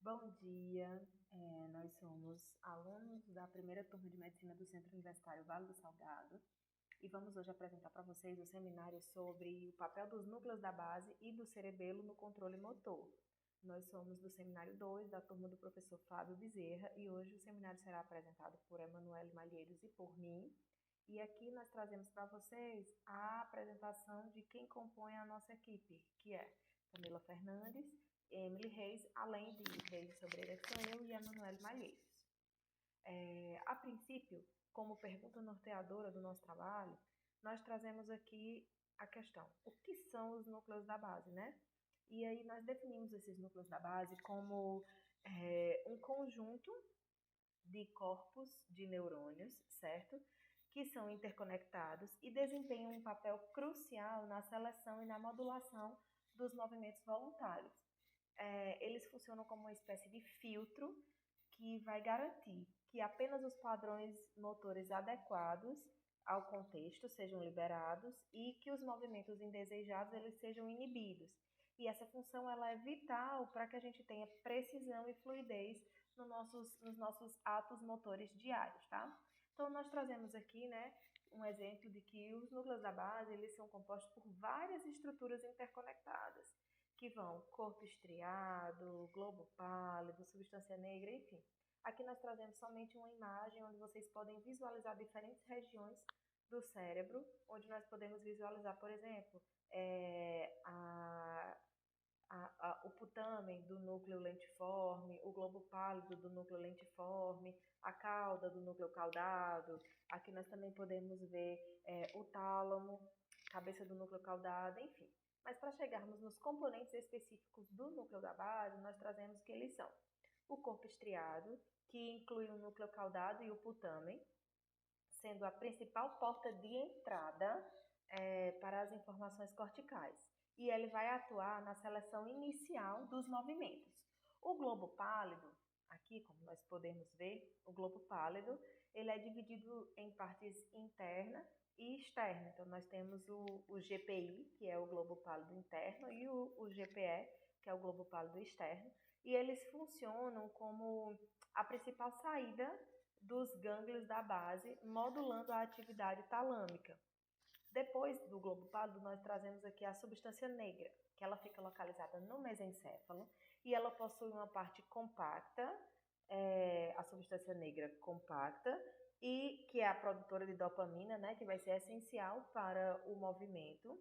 Bom dia, nós somos alunos da primeira turma de Medicina do Centro Universitário Vale do Salgado e vamos hoje apresentar para vocês o seminário sobre o papel dos núcleos da base e do cerebelo no controle motor. Nós somos do seminário 2 da turma do professor Fábio Bezerra e hoje o seminário será apresentado por Emanuele Malheiros e por mim. E aqui nós trazemos para vocês a apresentação de quem compõe a nossa equipe, que é Camila Fernandes, Emily Reis, além de Reis Sobreira, que sou eu, e Emanuele Malheiros. A princípio, como pergunta norteadora do nosso trabalho, nós trazemos aqui a questão: o que são os núcleos da base, né? E aí nós definimos esses núcleos da base como um conjunto de corpos de neurônios, certo? Que são interconectados e desempenham um papel crucial na seleção e na modulação dos movimentos voluntários. Eles funcionam como uma espécie de filtro que vai garantir que apenas os padrões motores adequados ao contexto sejam liberados e que os movimentos indesejados eles sejam inibidos. E essa função ela é vital para que a gente tenha precisão e fluidez nos nossos atos motores diários, tá? Então, nós trazemos aqui, né, um exemplo de que os núcleos da base eles são compostos por várias estruturas interconectadas que vão corpo estriado, globo pálido, substância negra, enfim. Aqui nós trazemos somente uma imagem onde vocês podem visualizar diferentes regiões do cérebro, onde nós podemos visualizar, por exemplo, o putamen do núcleo lentiforme, o globo pálido do núcleo lentiforme, a cauda do núcleo caudado. Aqui nós também podemos ver o tálamo, cabeça do núcleo caudado, enfim. Mas para chegarmos nos componentes específicos do núcleo da base, nós trazemos que eles são o corpo estriado, que inclui o núcleo caudado e o putamen, sendo a principal porta de entrada para as informações corticais. E ele vai atuar na seleção inicial dos movimentos. O globo pálido, aqui como nós podemos ver, o globo pálido, ele é dividido em partes interna e externa. Então, nós temos o GPI, que é o globo pálido interno, e o GPE, que é o globo pálido externo. E eles funcionam como a principal saída dos gânglios da base, modulando a atividade talâmica. Depois do globo pálido, nós trazemos aqui a substância negra, que ela fica localizada no mesencéfalo e ela possui uma parte compacta, a substância negra compacta, e que é a produtora de dopamina, né, que vai ser essencial para o movimento.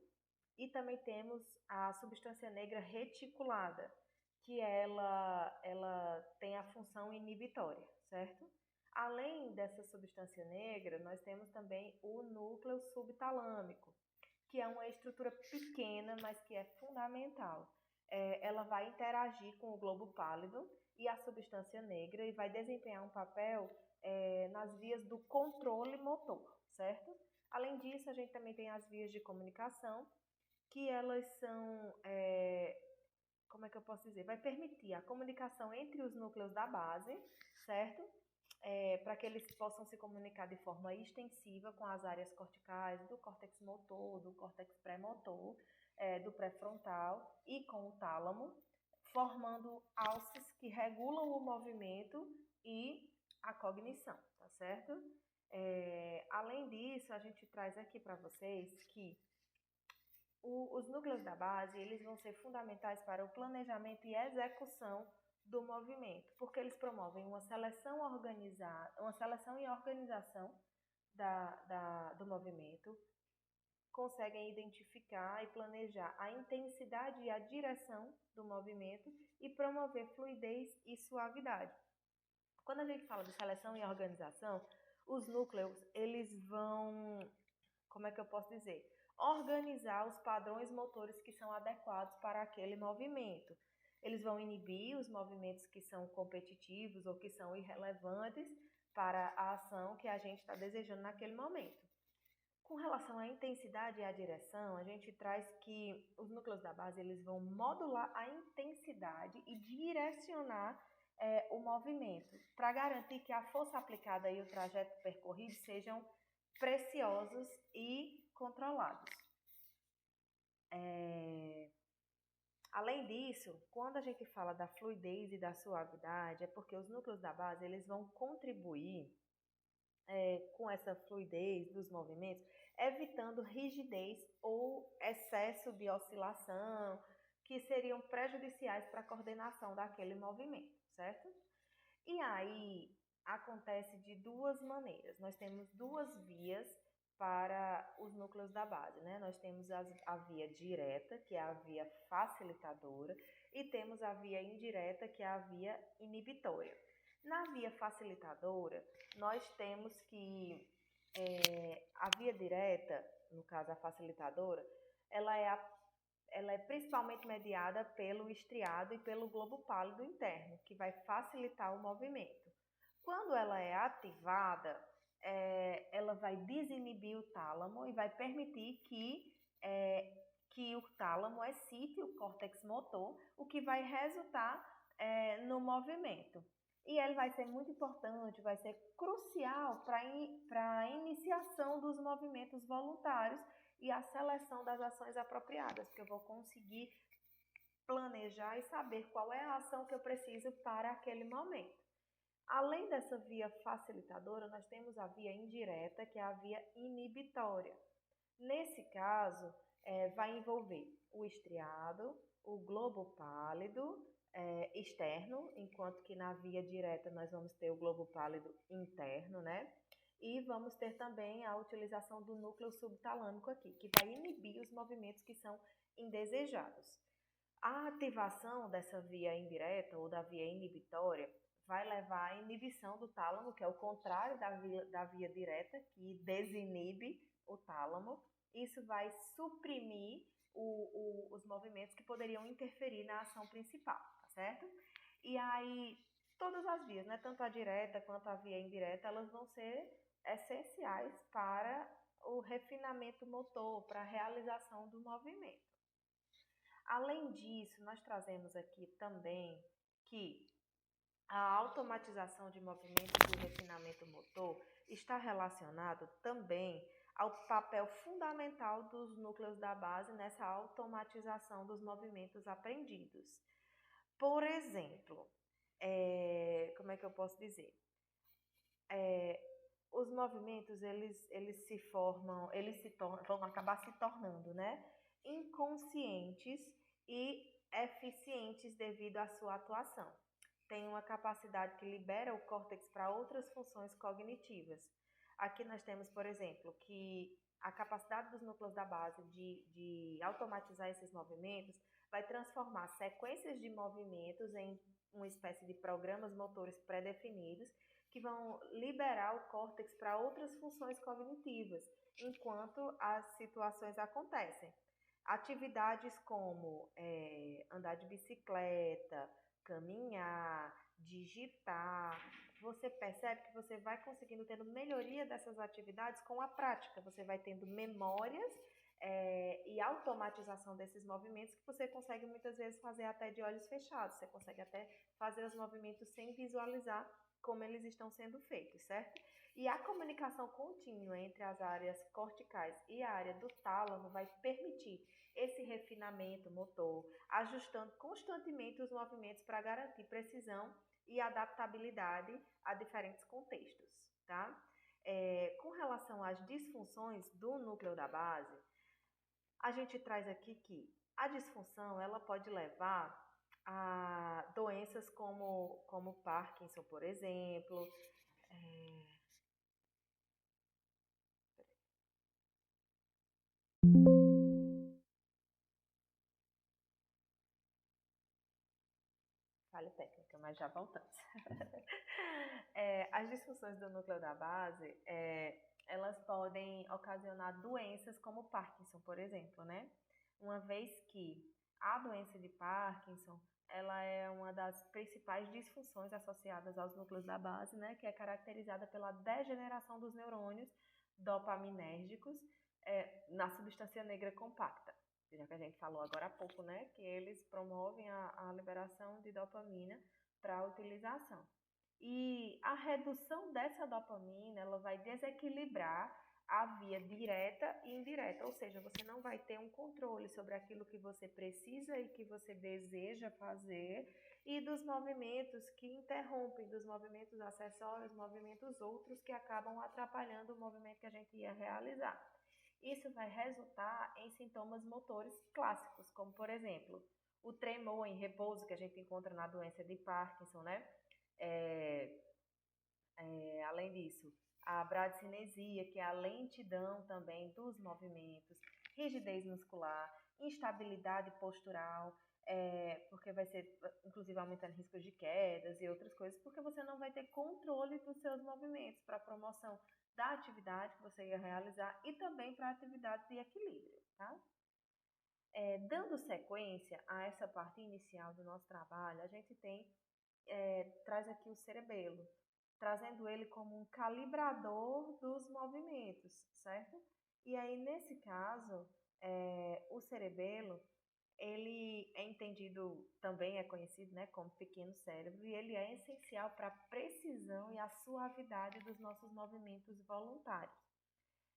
E também temos a substância negra reticulada, que ela tem a função inibitória, certo? Além dessa substância negra, nós temos também o núcleo subtalâmico, que é uma estrutura pequena, mas que é fundamental. Ela vai interagir com o globo pálido e a substância negra e vai desempenhar um papel nas vias do controle motor, certo? Além disso, a gente também tem as vias de comunicação, que elas são, como é que eu posso dizer? Vai permitir a comunicação entre os núcleos da base, certo? Para que eles possam se comunicar de forma extensiva com as áreas corticais, do córtex motor, do córtex pré-motor, do pré-frontal e com o tálamo, formando alças que regulam o movimento e a cognição, tá certo? Além disso, a gente traz aqui para vocês que os núcleos da base eles vão ser fundamentais para o planejamento e execução do movimento, porque eles promovem uma seleção organizada, uma seleção e organização do movimento, conseguem identificar e planejar a intensidade e a direção do movimento e promover fluidez e suavidade. Quando a gente fala de seleção e organização, os núcleos eles vão, como é que eu posso dizer? Organizar os padrões motores que são adequados para aquele movimento. Eles vão inibir os movimentos que são competitivos ou que são irrelevantes para a ação que a gente está desejando naquele momento. Com relação à intensidade e à direção, a gente traz que os núcleos da base eles vão modular a intensidade e direcionar o movimento para garantir que a força aplicada e o trajeto percorrido sejam preciosos e controlados. Além disso, quando a gente fala da fluidez e da suavidade, é porque os núcleos da base eles vão contribuir com essa fluidez dos movimentos, evitando rigidez ou excesso de oscilação, que seriam prejudiciais para a coordenação daquele movimento, certo? E aí acontece de duas maneiras. Nós temos duas vias para os núcleos da base, né? Nós temos a via direta, que é a via facilitadora, e temos a via indireta, que é a via inibitória. Na via facilitadora, nós temos que a via direta, no caso a facilitadora, ela é principalmente mediada pelo estriado e pelo globo pálido interno, que vai facilitar o movimento. Quando ela é ativada, ela vai desinibir o tálamo e vai permitir que o tálamo excite o córtex motor, o que vai resultar no movimento. E ele vai ser muito importante, vai ser crucial para a iniciação dos movimentos voluntários e a seleção das ações apropriadas, porque eu vou conseguir planejar e saber qual é a ação que eu preciso para aquele momento. Além dessa via facilitadora, nós temos a via indireta, que é a via inibitória. Nesse caso, vai envolver o estriado, o globo pálido externo, enquanto que na via direta nós vamos ter o globo pálido interno, né? E vamos ter também a utilização do núcleo subtalâmico aqui, que vai inibir os movimentos que são indesejados. A ativação dessa via indireta ou da via inibitória vai levar à inibição do tálamo, que é o contrário da via direta, que desinibe o tálamo. Isso vai suprimir os movimentos que poderiam interferir na ação principal, tá certo? E aí, todas as vias, né, tanto a direta quanto a via indireta, elas vão ser essenciais para o refinamento motor, para a realização do movimento. Além disso, nós trazemos aqui também que a automatização de movimentos e o refinamento motor está relacionado também ao papel fundamental dos núcleos da base nessa automatização dos movimentos aprendidos. Por exemplo, como é que eu posso dizer? Os movimentos eles se formam, vão acabar se tornando, né, inconscientes e eficientes devido à sua atuação. Tem uma capacidade que libera o córtex para outras funções cognitivas. Aqui nós temos, por exemplo, que a capacidade dos núcleos da base de automatizar esses movimentos vai transformar sequências de movimentos em uma espécie de programas motores pré-definidos que vão liberar o córtex para outras funções cognitivas, enquanto as situações acontecem. Atividades como andar de bicicleta, caminhar, digitar, você percebe que você vai conseguindo tendo melhoria dessas atividades com a prática. Você vai tendo memórias e automatização desses movimentos que você consegue muitas vezes fazer até de olhos fechados. Você consegue até fazer os movimentos sem visualizar como eles estão sendo feitos, certo? E a comunicação contínua entre as áreas corticais e a área do tálamo vai permitir esse refinamento motor, ajustando constantemente os movimentos para garantir precisão e adaptabilidade a diferentes contextos, tá? Com relação às disfunções do núcleo da base, a gente traz aqui que a disfunção ela pode levar a doenças como Parkinson, por exemplo. Falha técnica, mas já voltamos. As disfunções do núcleo da base, elas podem ocasionar doenças como Parkinson, por exemplo, né? Uma vez que a doença de Parkinson, ela é uma das principais disfunções associadas aos núcleos da base, né? Que é caracterizada pela degeneração dos neurônios dopaminérgicos na substância negra compacta. Já que a gente falou agora há pouco, né, que eles promovem a liberação de dopamina para a utilização. E a redução dessa dopamina, ela vai desequilibrar a via direta e indireta, ou seja, você não vai ter um controle sobre aquilo que você precisa e que você deseja fazer e dos movimentos que interrompem, dos movimentos acessórios, movimentos outros que acabam atrapalhando o movimento que a gente ia realizar. Isso vai resultar em sintomas motores clássicos, como por exemplo, o tremor em repouso que a gente encontra na doença de Parkinson, né? Além disso, a bradicinesia, que é a lentidão também dos movimentos, rigidez muscular, instabilidade postural, porque vai ser, inclusive, aumentando riscos de quedas e outras coisas, porque você não vai ter controle dos seus movimentos para a promoção da atividade que você ia realizar e também para a atividade de equilíbrio, tá? Dando sequência a essa parte inicial do nosso trabalho, a gente traz aqui o cerebelo, trazendo ele como um calibrador dos movimentos, certo? E aí, nesse caso, o cerebelo, ele é entendido, também é conhecido, né, como pequeno cérebro, e ele é essencial para a precisão e a suavidade dos nossos movimentos voluntários.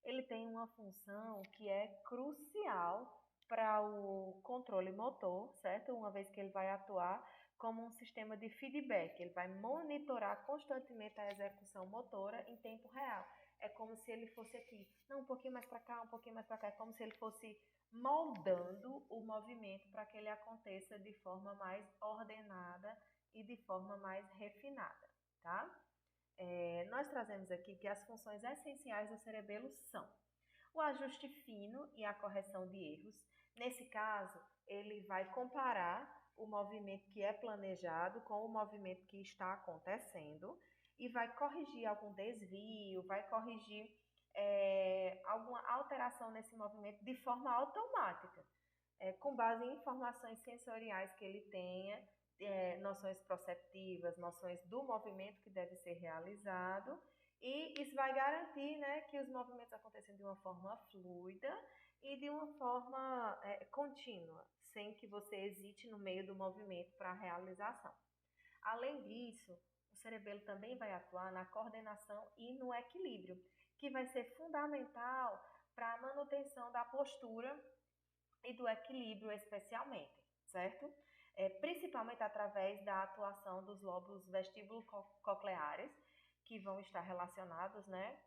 Ele tem uma função que é crucial para o controle motor, certo? Uma vez que ele vai atuar como um sistema de feedback, ele vai monitorar constantemente a execução motora em tempo real. É como se ele fosse aqui, não, um pouquinho mais para cá, um pouquinho mais para cá, é como se ele fosse moldando o movimento para que ele aconteça de forma mais ordenada e de forma mais refinada, tá? Nós trazemos aqui que as funções essenciais do cerebelo são o ajuste fino e a correção de erros. Nesse caso, ele vai comparar o movimento que é planejado com o movimento que está acontecendo e vai corrigir algum desvio, vai corrigir alguma alteração nesse movimento de forma automática, com base em informações sensoriais que ele tenha, noções proceptivas, noções do movimento que deve ser realizado, e isso vai garantir, né, que os movimentos aconteçam de uma forma fluida e de uma forma contínua, sem que você hesite no meio do movimento para a realização. Além disso, o cerebelo também vai atuar na coordenação e no equilíbrio, que vai ser fundamental para a manutenção da postura e do equilíbrio especialmente, certo? Principalmente através da atuação dos lobos vestíbulo-cocleares, que vão estar relacionados, né,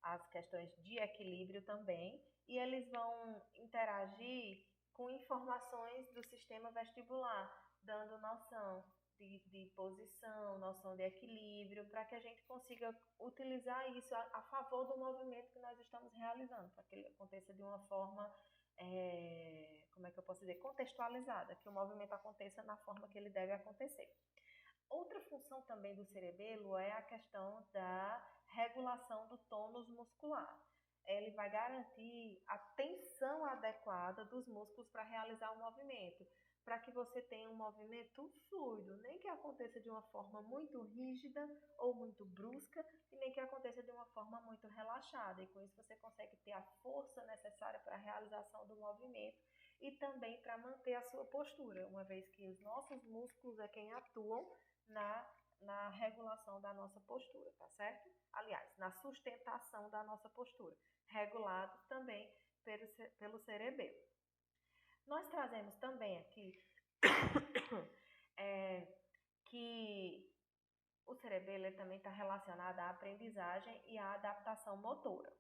às questões de equilíbrio também, e eles vão interagir com informações do sistema vestibular, dando noção de posição, noção de equilíbrio, para que a gente consiga utilizar isso a favor do movimento que nós estamos realizando, para que ele aconteça de uma forma, como é que eu posso dizer, contextualizada, que o movimento aconteça na forma que ele deve acontecer. Outra função também do cerebelo é a questão da regulação do tônus muscular. Ele vai garantir a tensão adequada dos músculos para realizar o movimento, para que você tenha um movimento fluido, nem que aconteça de uma forma muito rígida ou muito brusca, e nem que aconteça de uma forma muito relaxada. E com isso você consegue ter a força necessária para a realização do movimento e também para manter a sua postura, uma vez que os nossos músculos é quem atuam na regulação da nossa postura, tá certo? Aliás, na sustentação da nossa postura, regulados também pelo cerebelo. Nós trazemos também aqui que o cerebelo também está relacionado à aprendizagem e à adaptação motora.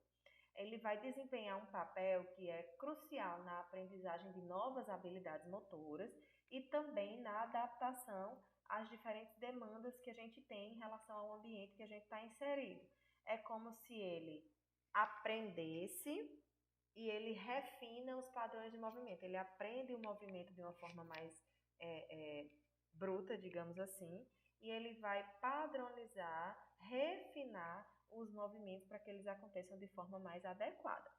Ele vai desempenhar um papel que é crucial na aprendizagem de novas habilidades motoras e também na adaptação às diferentes demandas que a gente tem em relação ao ambiente que a gente está inserido. É como se ele aprendesse e ele refina os padrões de movimento. Ele aprende o movimento de uma forma mais bruta, digamos assim, e ele vai padronizar, refinar os movimentos para que eles aconteçam de forma mais adequada.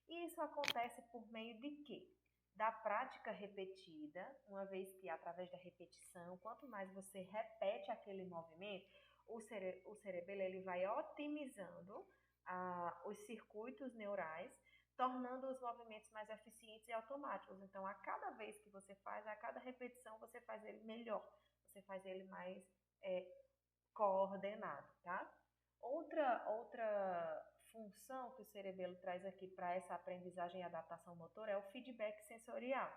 E isso acontece por meio de quê? Da prática repetida, uma vez que através da repetição, quanto mais você repete aquele movimento, o cerebelo ele vai otimizando os circuitos neurais, tornando os movimentos mais eficientes e automáticos. Então, a cada vez que você faz, a cada repetição, você faz ele melhor, você faz ele mais coordenado, tá? Outra função que o cerebelo traz aqui para essa aprendizagem e adaptação motora é o feedback sensorial.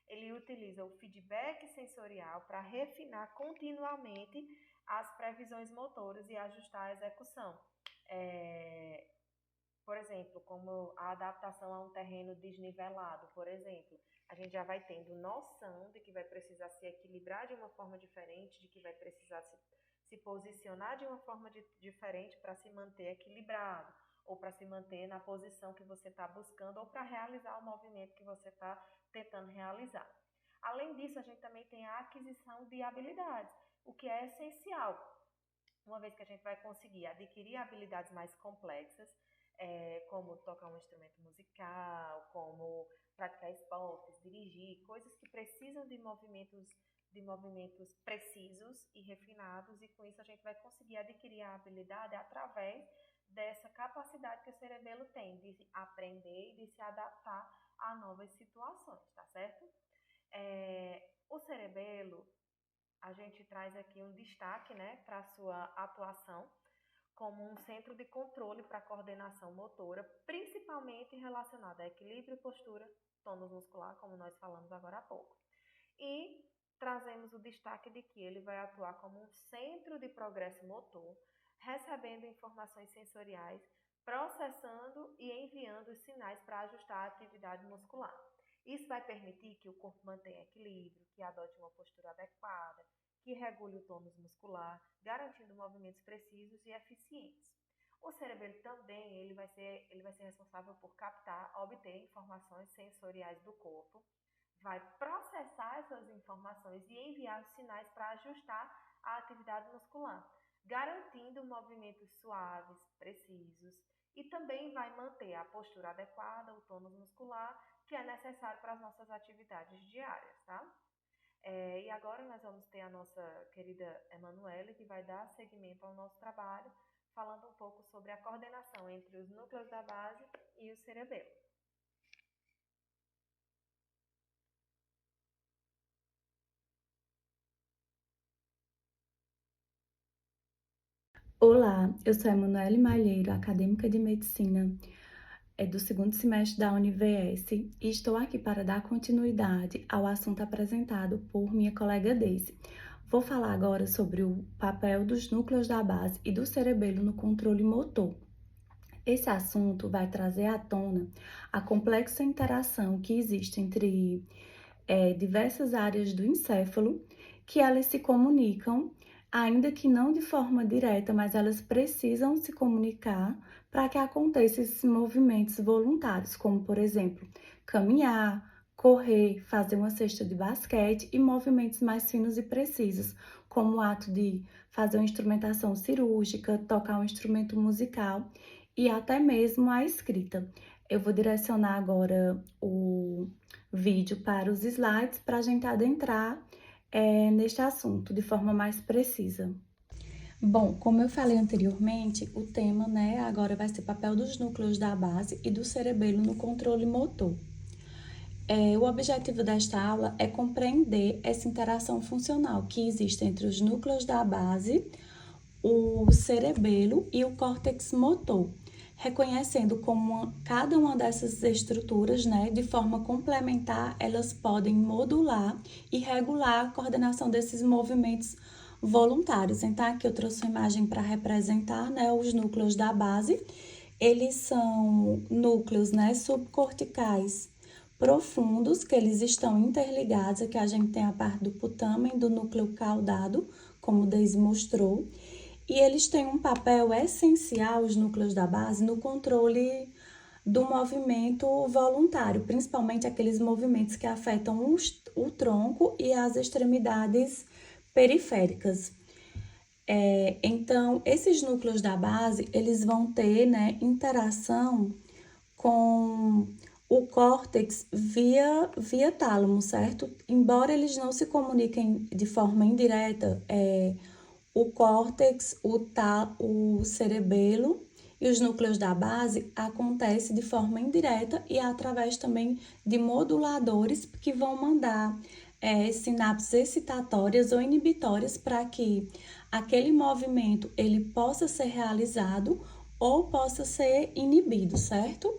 Ele utiliza o feedback sensorial para refinar continuamente as previsões motoras e ajustar a execução. Por exemplo, como a adaptação a um terreno desnivelado, por exemplo, a gente já vai tendo noção de que vai precisar se equilibrar de uma forma diferente, de que vai precisar se posicionar de uma forma diferente para se manter equilibrado, ou para se manter na posição que você está buscando, ou para realizar o movimento que você está tentando realizar. Além disso, a gente também tem a aquisição de habilidades, o que é essencial, uma vez que a gente vai conseguir adquirir habilidades mais complexas, como tocar um instrumento musical, como praticar esportes, dirigir, coisas que precisam de movimentos precisos e refinados, e com isso a gente vai conseguir adquirir a habilidade através dessa capacidade que o cerebelo tem de aprender e de se adaptar a novas situações, tá certo? O cerebelo, a gente traz aqui um destaque, né, para a sua atuação como um centro de controle para coordenação motora, principalmente relacionada a equilíbrio, postura, tônus muscular, como nós falamos agora há pouco. E trazemos o destaque de que ele vai atuar como um centro de progresso motor, recebendo informações sensoriais, processando e enviando os sinais para ajustar a atividade muscular. Isso vai permitir que o corpo mantenha equilíbrio, que adote uma postura adequada, que regule o tônus muscular, garantindo movimentos precisos e eficientes. O cerebelo também ele vai ser responsável por captar, obter informações sensoriais do corpo, vai processar essas informações e enviar os sinais para ajustar a atividade muscular, garantindo movimentos suaves, precisos, e também vai manter a postura adequada, o tônus muscular, que é necessário para as nossas atividades diárias, tá? E agora nós vamos ter a nossa querida Emanuele, que vai dar seguimento ao nosso trabalho, falando um pouco sobre a coordenação entre os núcleos da base e o cerebelo. Olá, eu sou Emanuele Malheiro, acadêmica de medicina do segundo semestre da UniVS, e estou aqui para dar continuidade ao assunto apresentado por minha colega Daisy. Vou falar agora sobre o papel dos núcleos da base e do cerebelo no controle motor. Esse assunto vai trazer à tona a complexa interação que existe entre diversas áreas do encéfalo, que elas se comunicam, ainda que não de forma direta, mas elas precisam se comunicar para que aconteçam esses movimentos voluntários, como, por exemplo, caminhar, correr, fazer uma cesta de basquete e movimentos mais finos e precisos, como o ato de fazer uma instrumentação cirúrgica, tocar um instrumento musical e até mesmo a escrita. Eu vou direcionar agora o vídeo para os slides para a gente adentrar neste assunto de forma mais precisa. Bom, como eu falei anteriormente, o tema, agora vai ser o papel dos núcleos da base e do cerebelo no controle motor. O objetivo desta aula é compreender essa interação funcional que existe entre os núcleos da base, o cerebelo e o córtex motor, reconhecendo como cada uma dessas estruturas, de forma complementar, elas podem modular e regular a coordenação desses movimentos voluntários. Então, aqui eu trouxe uma imagem para representar, os núcleos da base. Eles são núcleos, subcorticais profundos, que eles estão interligados. Aqui a gente tem a parte do putamen, do núcleo caudado, como o Daisy mostrou. E eles têm um papel essencial, os núcleos da base, no controle do movimento voluntário, principalmente aqueles movimentos que afetam o tronco e as extremidades periféricas. Então, esses núcleos da base, eles vão ter, interação com o córtex via tálamo, certo? Embora eles não se comuniquem de forma indireta, o córtex, o cerebelo e os núcleos da base acontecem de forma indireta e através também de moduladores que vão mandar sinapses excitatórias ou inibitórias para que aquele movimento ele possa ser realizado ou possa ser inibido, certo?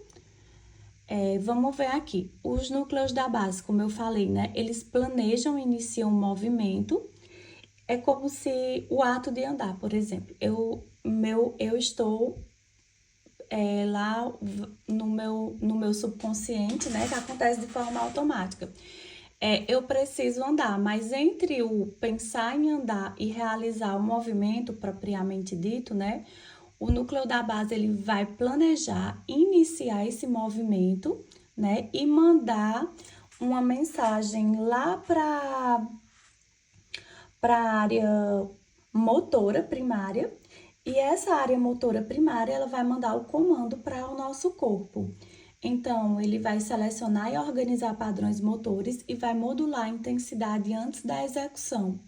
Vamos ver aqui. Os núcleos da base, como eu falei, né? Eles planejam e iniciam um movimento. É como se o ato de andar, por exemplo. Eu estou lá no meu subconsciente, né? Que acontece de forma automática. Eu preciso andar, mas entre o pensar em andar e realizar o movimento propriamente dito, né? O núcleo da base ele vai planejar, iniciar esse movimento, né? E mandar uma mensagem lá para a área motora primária. E essa área motora primária ela vai mandar o comando para o nosso corpo. Então, ele vai selecionar e organizar padrões motores e vai modular a intensidade antes da execução.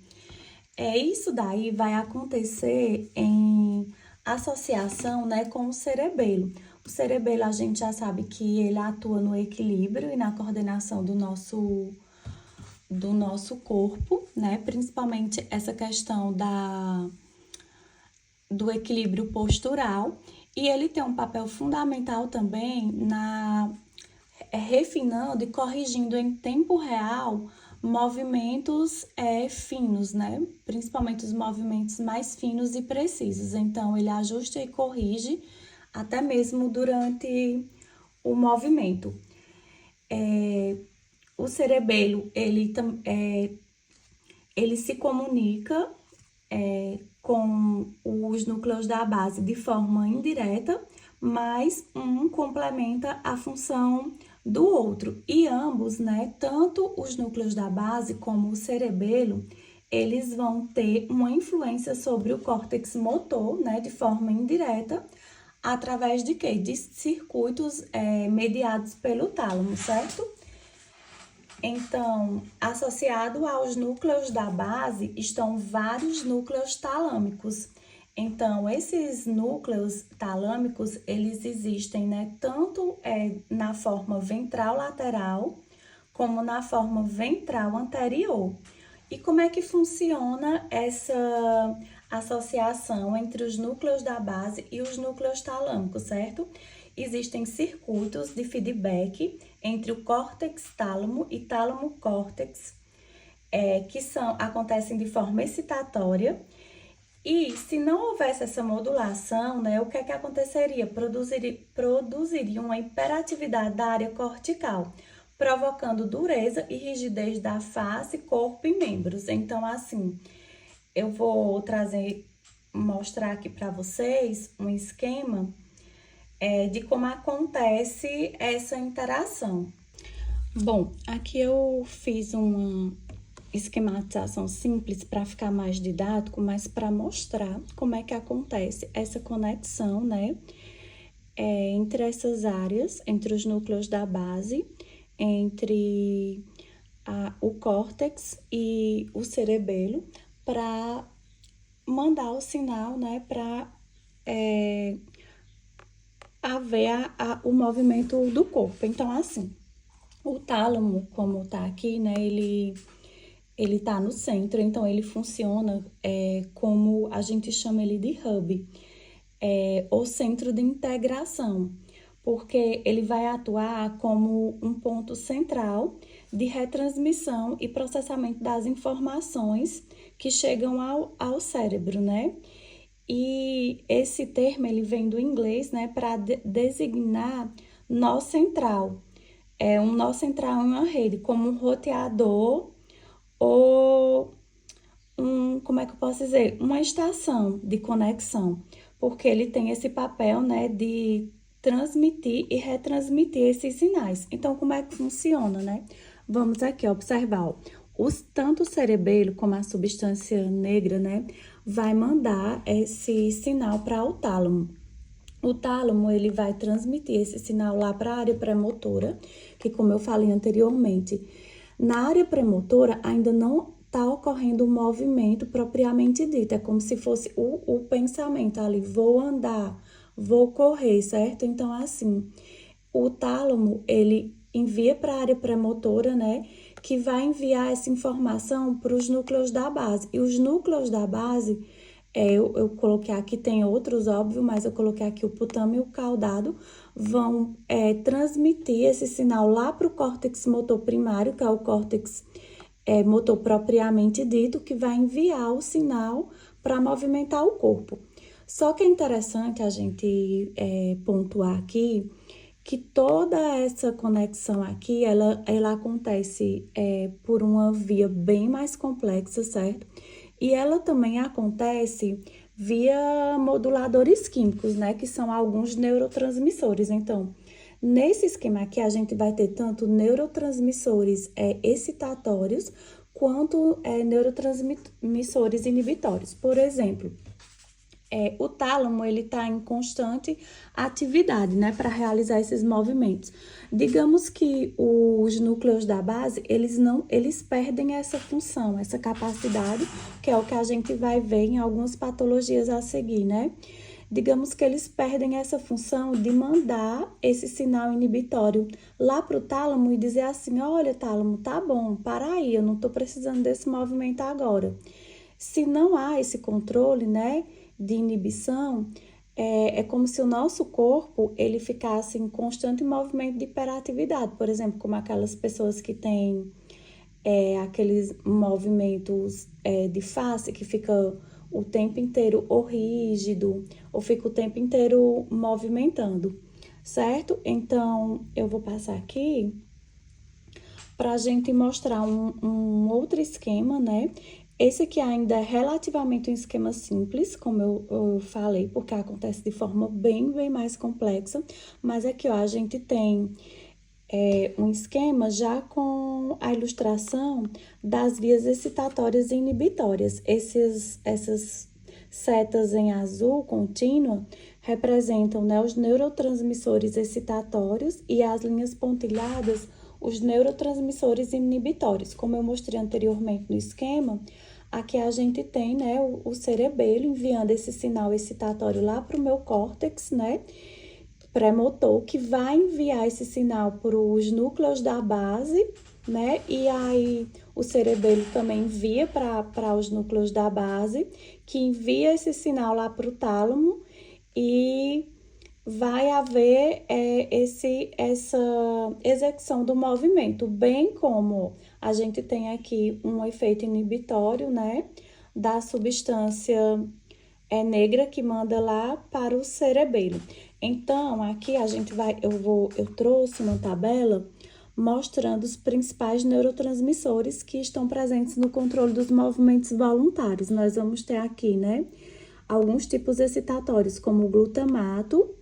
Isso daí vai acontecer em associação, né, com o cerebelo. O cerebelo, a gente já sabe que ele atua no equilíbrio e na coordenação do nosso corpo, né, principalmente essa questão do equilíbrio postural. E ele tem um papel fundamental também na refinando e corrigindo em tempo real movimentos finos, né? Principalmente os movimentos mais finos e precisos. Então, ele ajusta e corrige até mesmo durante o movimento. O cerebelo, ele se comunica com os núcleos da base de forma indireta, mas um complementa a função do outro. E ambos, né, tanto os núcleos da base como o cerebelo, eles vão ter uma influência sobre o córtex motor, né, de forma indireta, através de quê? De circuitos mediados pelo tálamo, certo? Então, associado aos núcleos da base estão vários núcleos talâmicos. Então, esses núcleos talâmicos, eles existem, né, tanto na forma ventral lateral, como na forma ventral anterior. E como é que funciona essa associação entre os núcleos da base e os núcleos talâmicos, certo? Existem circuitos de feedback entre o córtex tálamo e tálamo-córtex, que acontecem de forma excitatória. E se não houvesse essa modulação, né, o que é que aconteceria? Produziria uma hiperatividade da área cortical, provocando dureza e rigidez da face, corpo e membros. Então, assim, eu vou mostrar aqui para vocês um esquema de como acontece essa interação. Bom, aqui eu fiz uma esquematização simples para ficar mais didático, mas para mostrar como é que acontece essa conexão, né, entre essas áreas, entre os núcleos da base, entre o córtex e o cerebelo, para mandar o sinal, né, para haver o movimento do corpo. Então, assim, o tálamo, como tá aqui, né, ele tá no centro, então ele funciona como a gente chama ele de hub, ou centro de integração, porque ele vai atuar como um ponto central de retransmissão e processamento das informações que chegam ao cérebro, né? E esse termo, ele vem do inglês, né, para designar nó central. Um nó central em uma rede, como um roteador ou como é que eu posso dizer? Uma estação de conexão, porque ele tem esse papel, né, de transmitir e retransmitir esses sinais. Então, como é que funciona, né? Vamos aqui observar, ó. Tanto o cerebelo como a substância negra, né, vai mandar esse sinal para o tálamo. O tálamo, ele vai transmitir esse sinal lá para a área pré-motora, que como eu falei anteriormente, na área pré-motora ainda não está ocorrendo um movimento propriamente dito, é como se fosse o pensamento ali, vou andar, vou correr, certo? Então, assim, o tálamo, ele envia para a área pré-motora, né, que vai enviar essa informação para os núcleos da base. E os núcleos da base Eu coloquei aqui, tem outros, óbvio, mas eu coloquei aqui o putama e o caudado vão transmitir esse sinal lá para o córtex motor primário, que é o córtex motor propriamente dito, que vai enviar o sinal para movimentar o corpo. Só que é interessante a gente pontuar aqui que toda essa conexão aqui, ela acontece por uma via bem mais complexa, certo? E ela também acontece via moduladores químicos, né? Que são alguns neurotransmissores. Então, nesse esquema aqui, a gente vai ter tanto neurotransmissores excitatórios, quanto neurotransmissores inibitórios. Por exemplo, o tálamo, ele está em constante atividade, né, para realizar esses movimentos. Digamos que os núcleos da base, eles perdem essa função, essa capacidade, que é o que a gente vai ver em algumas patologias a seguir, né? Digamos que eles perdem essa função de mandar esse sinal inibitório lá para o tálamo e dizer assim, olha, tálamo, tá bom, para aí, eu não estou precisando desse movimento agora. Se não há esse controle, né, de inibição, é como se o nosso corpo, ele ficasse em constante movimento de hiperatividade. Por exemplo, como aquelas pessoas que têm aqueles movimentos de face que fica o tempo inteiro ou rígido, ou fica o tempo inteiro movimentando, certo? Então, eu vou passar aqui para a gente mostrar um outro esquema, né? Esse aqui ainda é relativamente um esquema simples, como eu falei, porque acontece de forma bem mais complexa. Mas aqui, ó, a gente tem um esquema já com a ilustração das vias excitatórias e inibitórias. Essas setas em azul contínua representam, né, os neurotransmissores excitatórios e as linhas pontilhadas, os neurotransmissores inibitórios. Como eu mostrei anteriormente no esquema, aqui a gente tem, né, o cerebelo enviando esse sinal excitatório lá para o meu córtex, né, pré-motor, que vai enviar esse sinal para os núcleos da base, né, e aí o cerebelo também envia para os núcleos da base, que envia esse sinal lá para o tálamo e vai haver essa execução do movimento, bem como a gente tem aqui um efeito inibitório, né, da substância negra que manda lá para o cerebelo. Então, aqui a gente eu trouxe uma tabela mostrando os principais neurotransmissores que estão presentes no controle dos movimentos voluntários. Nós vamos ter aqui, né, alguns tipos excitatórios, como o glutamato,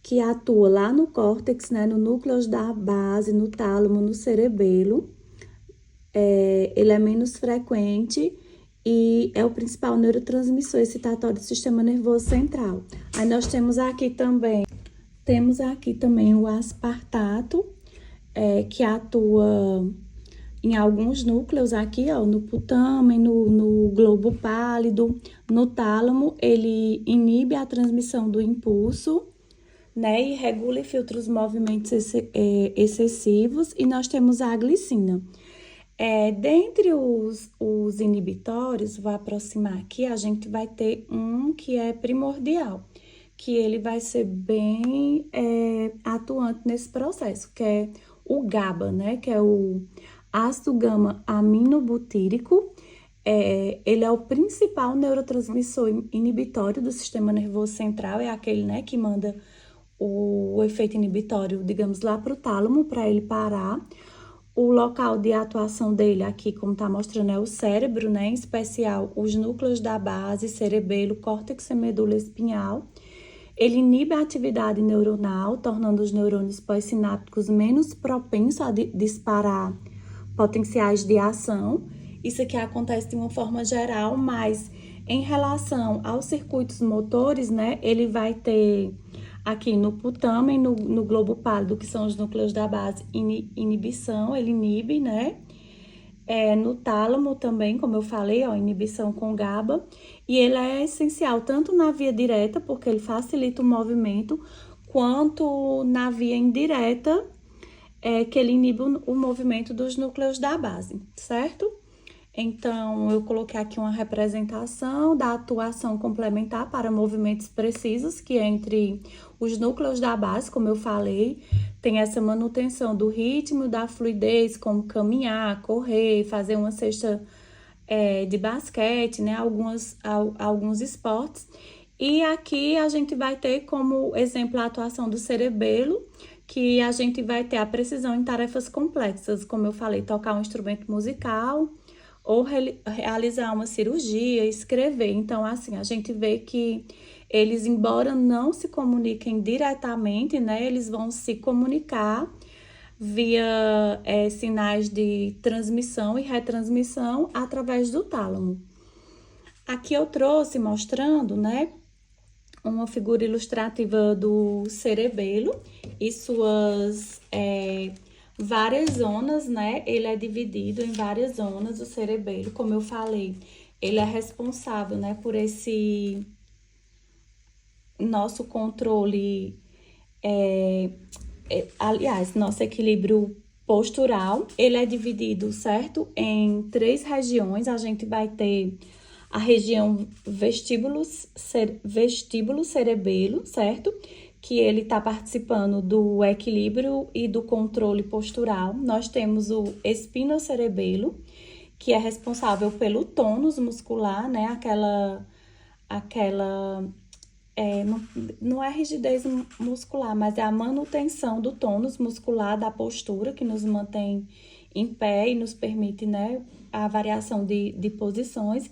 que atua lá no córtex, né, no núcleo da base, no tálamo, no cerebelo. Ele é menos frequente e é o principal neurotransmissor excitatório do sistema nervoso central. Aí nós temos aqui também o aspartato, que atua em alguns núcleos aqui, ó, no putamen, no globo pálido, no tálamo. Ele inibe a transmissão do impulso, né, e regula e filtra os movimentos excessivos. E nós temos a glicina. Dentre os inibitórios, vou aproximar aqui, a gente vai ter um que é primordial, que ele vai ser bem atuante nesse processo, que é o GABA, né, que é o ácido gama-aminobutírico. Ele é o principal neurotransmissor inibitório do sistema nervoso central, é aquele, né, que manda o efeito inibitório, digamos, lá para o tálamo, para ele parar. O local de atuação dele aqui, como está mostrando, é o cérebro, né? Em especial, os núcleos da base, cerebelo, córtex e medula espinhal. Ele inibe a atividade neuronal, tornando os neurônios pós-sinápticos menos propensos a disparar potenciais de ação. Isso aqui acontece de uma forma geral, mas em relação aos circuitos motores, né? Ele vai ter aqui no putamen, no globo pálido, que são os núcleos da base, inibição, ele inibe, né? No tálamo também, como eu falei, ó, inibição com GABA. E ele é essencial tanto na via direta, porque ele facilita o movimento, quanto na via indireta, que ele inibe o movimento dos núcleos da base, certo? Então, eu coloquei aqui uma representação da atuação complementar para movimentos precisos, que é entre os núcleos da base, como eu falei, tem essa manutenção do ritmo, da fluidez, como caminhar, correr, fazer uma cesta de basquete, né? Alguns esportes. E aqui a gente vai ter como exemplo a atuação do cerebelo, que a gente vai ter a precisão em tarefas complexas, como eu falei, tocar um instrumento musical ou realizar uma cirurgia, escrever. Então, assim, a gente vê que eles, embora não se comuniquem diretamente, né, eles vão se comunicar via sinais de transmissão e retransmissão através do tálamo. Aqui eu trouxe mostrando, né, uma figura ilustrativa do cerebelo e suas várias zonas, né? Ele é dividido em várias zonas, o cerebelo, como eu falei, ele é responsável, né, por esse nosso controle, aliás, nosso equilíbrio postural. Ele é dividido, certo, em 3 regiões. A gente vai ter a região vestíbulo cerebelo, certo? Que ele está participando do equilíbrio e do controle postural. Nós temos o espinocerebelo, que é responsável pelo tônus muscular, né? Não é rigidez muscular, mas é a manutenção do tônus muscular da postura, que nos mantém em pé e nos permite, né, a variação de posições.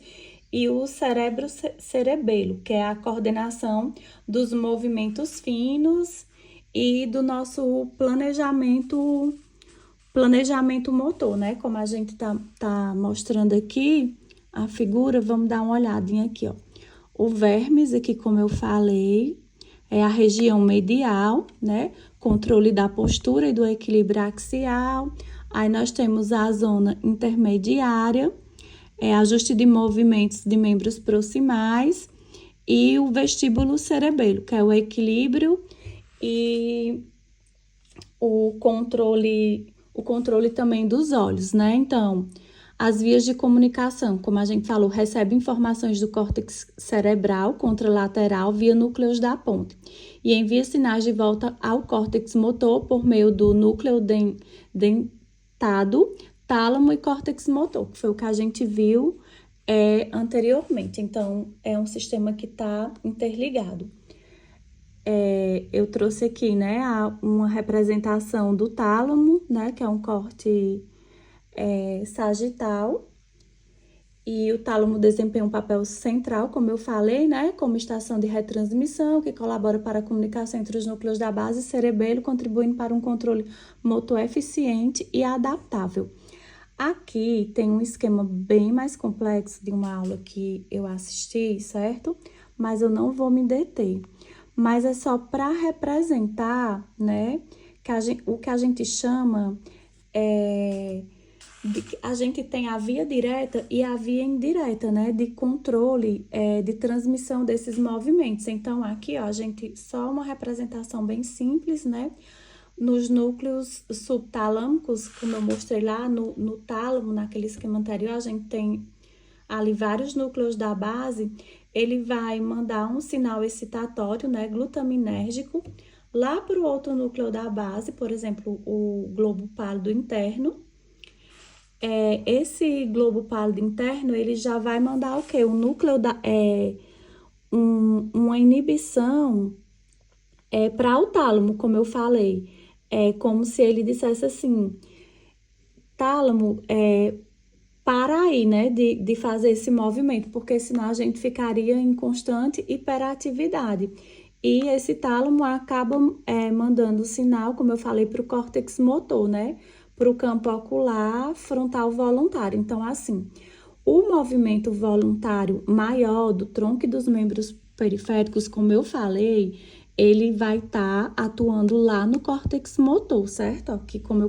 E o cerebelo, que é a coordenação dos movimentos finos e do nosso planejamento motor, né? Como a gente tá mostrando aqui a figura, vamos dar uma olhadinha aqui, ó. O vermes aqui, como eu falei, é a região medial, né? Controle da postura e do equilíbrio axial. Aí nós temos a zona intermediária, ajuste de movimentos de membros proximais, e o vestíbulo cerebelo, que é o equilíbrio e o controle também dos olhos, né? Então, as vias de comunicação, como a gente falou, recebe informações do córtex cerebral contralateral via núcleos da ponte e envia sinais de volta ao córtex motor por meio do núcleo dentado, tálamo e córtex motor, que foi o que a gente viu anteriormente. Então, é um sistema que está interligado. Eu trouxe aqui, né, uma representação do tálamo, né, que é um corte sagital, e o tálamo desempenha um papel central, como eu falei, né, como estação de retransmissão, que colabora para a comunicação entre os núcleos da base e cerebelo, contribuindo para um controle motor eficiente e adaptável. Aqui tem um esquema bem mais complexo de uma aula que eu assisti, certo? Mas eu não vou me deter. Mas é só para representar, né, o que a gente chama a gente tem a via direta e a via indireta, né, de controle, de transmissão desses movimentos. Então, aqui, ó, a gente, só uma representação bem simples, né, nos núcleos subtalâmicos, como eu mostrei lá no tálamo, naquele esquema anterior, a gente tem ali vários núcleos da base. Ele vai mandar um sinal excitatório, né, glutaminérgico, lá para o outro núcleo da base, por exemplo, o globo pálido interno. Esse globo pálido interno, ele já vai mandar o quê? O núcleo uma inibição para o tálamo, como eu falei. É como se ele dissesse assim, tálamo, para aí, né, de fazer esse movimento, porque senão a gente ficaria em constante hiperatividade. E esse tálamo acaba mandando sinal, como eu falei, para o córtex motor, né, para o campo ocular frontal voluntário. Então, assim, o movimento voluntário maior do tronco e dos membros periféricos, como eu falei, ele vai estar atuando lá no córtex motor, certo? Aqui, como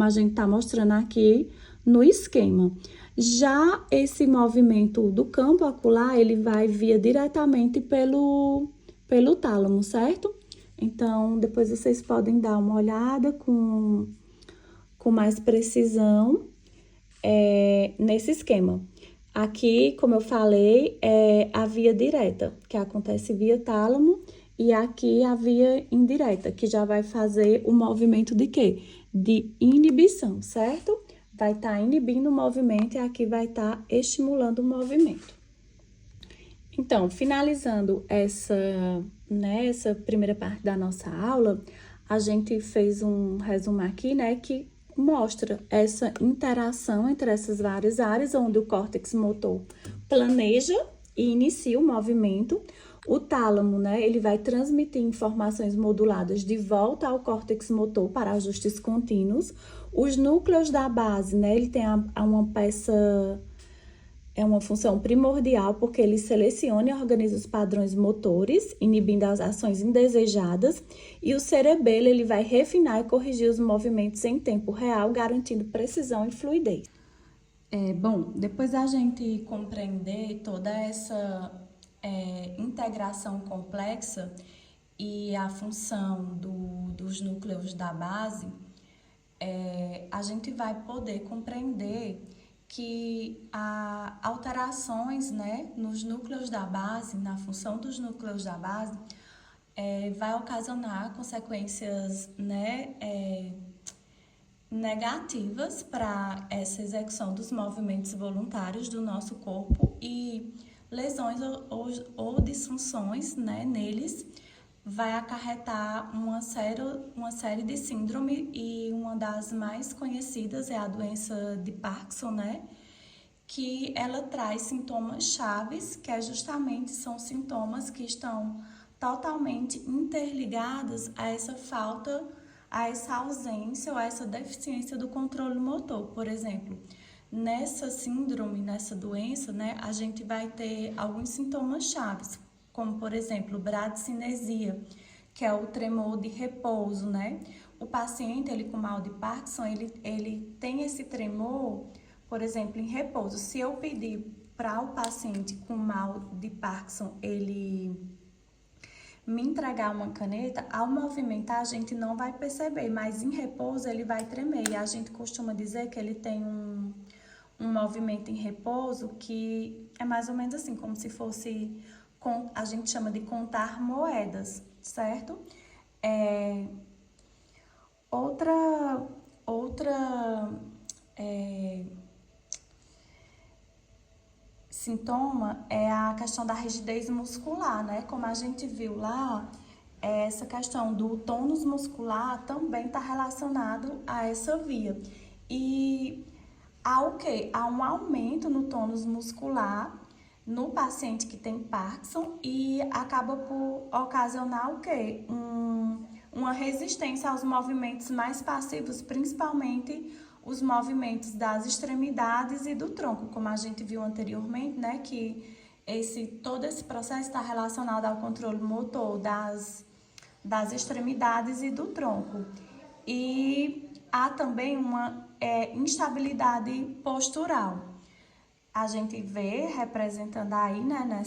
a gente tá mostrando aqui no esquema. Já esse movimento do campo ocular, ele vai vir diretamente pelo tálamo, certo? Então, depois vocês podem dar uma olhada com mais precisão nesse esquema. Aqui, como eu falei, é a via direta, que acontece via tálamo, e aqui a via indireta, que já vai fazer o movimento de quê? De inibição, certo? Vai estar inibindo o movimento e aqui vai estar estimulando o movimento. Então, finalizando essa primeira parte da nossa aula, a gente fez um resumo aqui, né, que mostra essa interação entre essas várias áreas, onde o córtex motor planeja e inicia o movimento. O tálamo, né, ele vai transmitir informações moduladas de volta ao córtex motor para ajustes contínuos. Os núcleos da base, né, ele tem uma função primordial porque ele seleciona e organiza os padrões motores, inibindo as ações indesejadas, e o cerebelo ele vai refinar e corrigir os movimentos em tempo real, garantindo precisão e fluidez. Bom, depois da gente compreender toda essa integração complexa e a função dos núcleos da base, a gente vai poder compreender que há alterações, né, nos núcleos da base, na função dos núcleos da base, vai ocasionar consequências, né, negativas para essa execução dos movimentos voluntários do nosso corpo, e lesões ou disfunções, né, neles, vai acarretar uma série de síndrome, e uma das mais conhecidas é a doença de Parkinson, né? Que ela traz sintomas chaves, que justamente são sintomas que estão totalmente interligados a essa falta, a essa ausência ou a essa deficiência do controle motor. Por exemplo, nessa síndrome, nessa doença, né, a gente vai ter alguns sintomas chaves, como, por exemplo, bradicinesia, que é o tremor de repouso, né? O paciente, ele com mal de Parkinson, ele tem esse tremor, por exemplo, em repouso. Se eu pedir para o paciente com mal de Parkinson, ele me entregar uma caneta, ao movimentar a gente não vai perceber, mas em repouso ele vai tremer. E a gente costuma dizer que ele tem um movimento em repouso que é mais ou menos assim, como se fosse, a gente chama de contar moedas, certo? Outra sintoma é a questão da rigidez muscular, né? Como a gente viu lá, essa questão do tônus muscular também está relacionado a essa via. E há o quê? Há um aumento no tônus muscular no paciente que tem Parkinson, e acaba por ocasionar o quê? Uma resistência aos movimentos mais passivos, principalmente os movimentos das extremidades e do tronco, como a gente viu anteriormente, né? Que todo esse processo está relacionado ao controle motor das extremidades e do tronco. E há também uma instabilidade postural. A gente vê representando aí, né,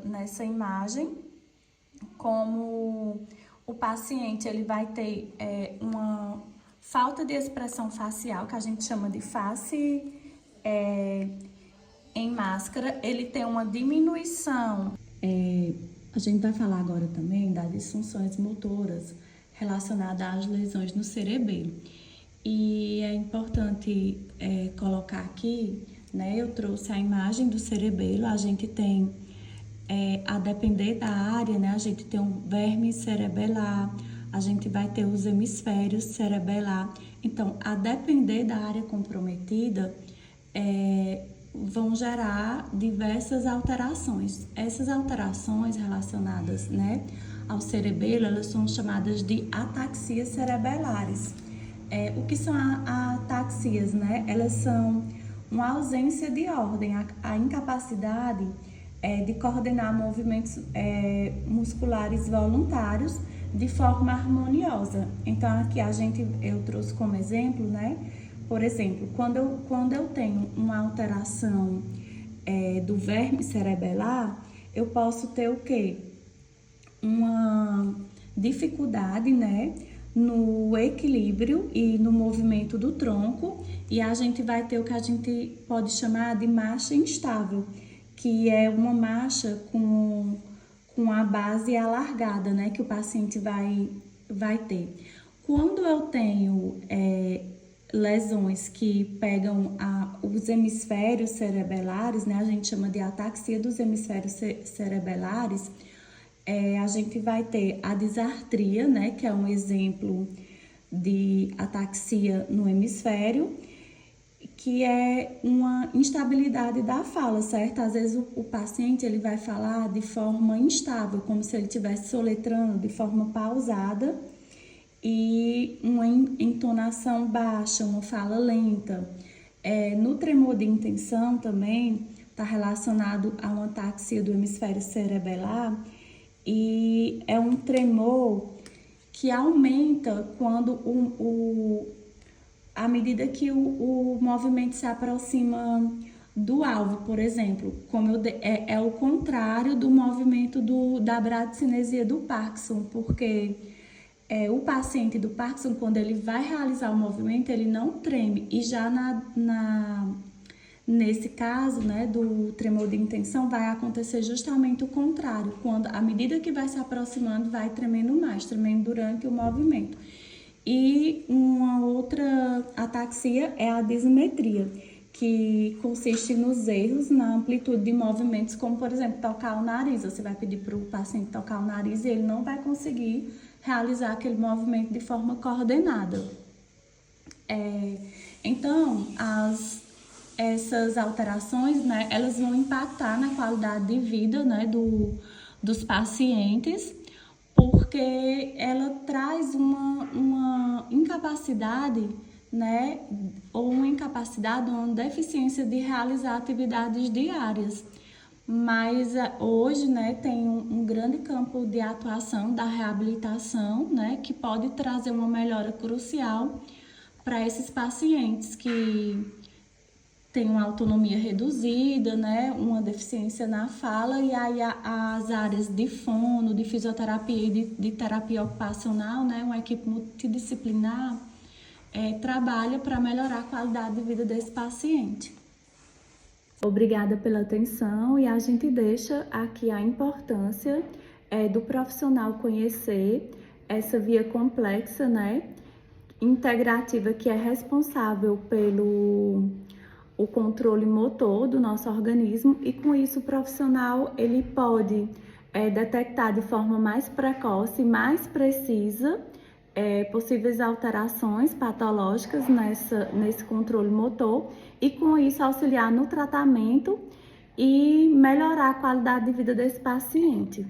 nessa imagem, como o paciente ele vai ter uma falta de expressão facial, que a gente chama de face em máscara. Ele tem uma diminuição. A gente vai falar agora também das disfunções motoras relacionadas às lesões no cerebelo. E é importante colocar aqui, né, eu trouxe a imagem do cerebelo. A gente tem, a depender da área, né, a gente tem um verme cerebelar, a gente vai ter os hemisférios cerebelar. Então, a depender da área comprometida, vão gerar diversas alterações. Essas alterações relacionadas, né, ao cerebelo, elas são chamadas de ataxias cerebelares. O que são ataxias, né? Elas são uma ausência de ordem, a incapacidade de coordenar movimentos musculares voluntários de forma harmoniosa. Então, aqui eu trouxe como exemplo, né? Por exemplo, quando eu tenho uma alteração do verme cerebelar, eu posso ter o quê? Uma dificuldade, né, no equilíbrio e no movimento do tronco, e a gente vai ter o que a gente pode chamar de marcha instável, que é uma marcha com a base alargada, né, que o paciente vai ter. Quando eu tenho lesões que pegam os hemisférios cerebelares, né, a gente chama de ataxia dos hemisférios cerebelares, a gente vai ter a disartria, né, que é um exemplo de ataxia no hemisfério, que é uma instabilidade da fala, certo? Às vezes o paciente ele vai falar de forma instável, como se ele estivesse soletrando de forma pausada e uma entonação baixa, uma fala lenta. No tremor de intenção também está relacionado a uma ataxia do hemisfério cerebelar, e é um tremor que aumenta quando à medida que o movimento se aproxima do alvo, por exemplo, é o contrário do movimento da bradicinesia do Parkinson, porque o paciente do Parkinson, quando ele vai realizar o movimento, ele não treme, e já nesse caso, né, do tremor de intenção, vai acontecer justamente o contrário, quando à medida que vai se aproximando, vai tremendo mais, tremendo durante o movimento. E uma outra ataxia é a dissimetria, que consiste nos erros na amplitude de movimentos, como por exemplo, tocar o nariz. Você vai pedir para o paciente tocar o nariz e ele não vai conseguir realizar aquele movimento de forma coordenada. Então, essas alterações, né, elas vão impactar na qualidade de vida, né, dos pacientes, porque ela traz uma incapacidade, né, ou uma incapacidade, uma deficiência de realizar atividades diárias. Mas hoje, né, tem um grande campo de atuação da reabilitação, né, que pode trazer uma melhora crucial para esses pacientes que tem uma autonomia reduzida, né, uma deficiência na fala, e aí as áreas de fono, de fisioterapia e de terapia ocupacional, né, uma equipe multidisciplinar, trabalha para melhorar a qualidade de vida desse paciente. Obrigada pela atenção, e a gente deixa aqui a importância do profissional conhecer essa via complexa, né, integrativa, que é responsável pelo o controle motor do nosso organismo, e com isso o profissional ele pode detectar de forma mais precoce e mais precisa possíveis alterações patológicas nesse controle motor, e com isso auxiliar no tratamento e melhorar a qualidade de vida desse paciente.